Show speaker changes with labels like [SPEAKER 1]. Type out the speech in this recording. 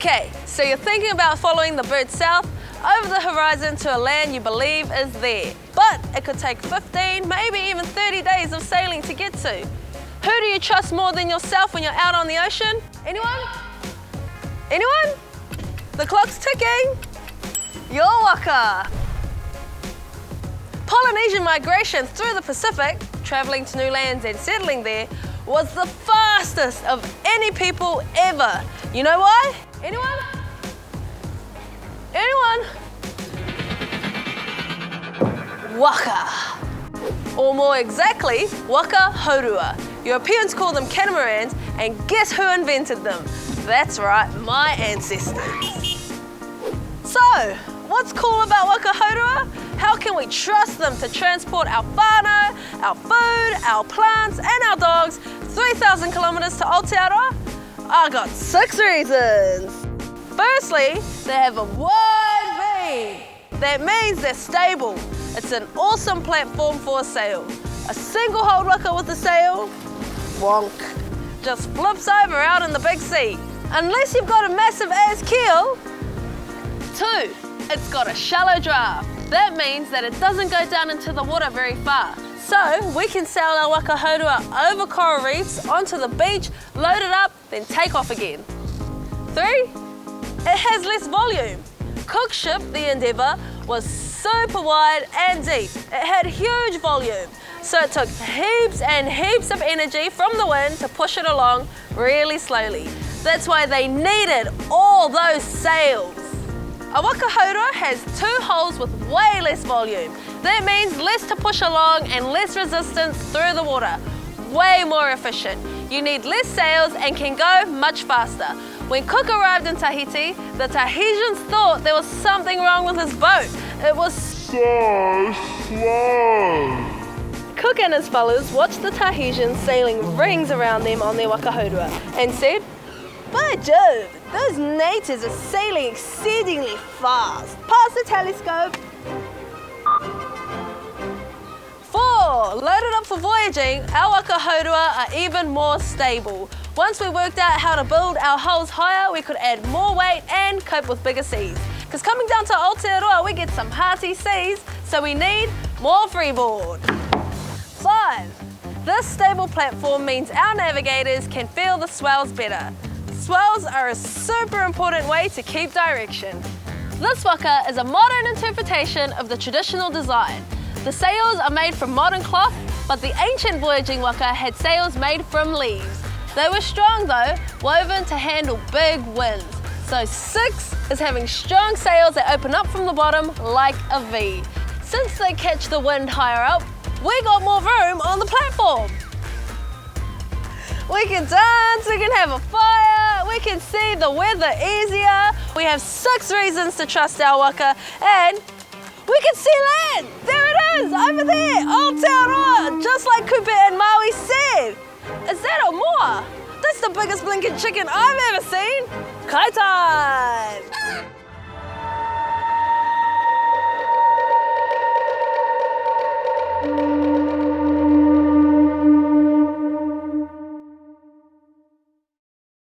[SPEAKER 1] Okay, so you're thinking about following the bird south over the horizon to a land you believe is there. But it could take 15, maybe even 30 days of sailing to get to. Who do you trust more than yourself when you're out on the ocean? Anyone? Anyone? The clock's ticking. Your waka. Polynesian migration through the Pacific, traveling to new lands and settling there, was the fastest of any people ever. You know why? Anyone? Anyone? Waka. Or more exactly, waka haurua. Europeans call them catamarans, and guess who invented them? That's right, my ancestors. So, what's cool about waka haurua? How can we trust them to transport our whānau, our food, our plants, and our dogs 3,000 kilometres to Aotearoa? I got 6 reasons. Firstly, they have a wide beam. That means they're stable. It's an awesome platform for a sail. A single hold waka with a sail, wonk, just flips over out in the big sea. Unless you've got a massive ass keel. 2, it's got a shallow draft. That means that it doesn't go down into the water very far. So we can sail our waka haurua over coral reefs onto the beach, load it up, then take off again. 3, it has less volume. Cook's ship, the Endeavour, was super wide and deep. It had huge volume, so it took heaps and heaps of energy from the wind to push it along really slowly. That's why they needed all those sails. A waka haurua has 2 holes with way less volume. That means less to push along and less resistance through the water. Way more efficient. You need less sails and can go much faster. When Cook arrived in Tahiti, the Tahitians thought there was something wrong with his boat. It was so slow. Cook and his fellows watched the Tahitians sailing rings around them on their waka haurua and said, "By Jove, those natives are sailing exceedingly fast. Pass the telescope." 4, loaded up for voyaging, our waka haurua are even more stable. Once we worked out how to build our hulls higher, we could add more weight and cope with bigger seas. Because coming down to Aotearoa, we get some hearty seas, so we need more freeboard. 5, this stable platform means our navigators can feel the swells better. Swells are a super important way to keep direction. This waka is a modern interpretation of the traditional design. The sails are made from modern cloth, but the ancient voyaging waka had sails made from leaves. They were strong though, woven to handle big winds. So 6 is having strong sails that open up from the bottom like a V. Since they catch the wind higher up, we got more room on the platform. We can dance, we can have a fire, we can see the weather easier. We have 6 reasons to trust our waka, and we can see land. There it is, over there, Aotearoa, just like Cooper and Maui said. Is that a moa? That's the biggest blinking chicken I've ever seen. Kai time!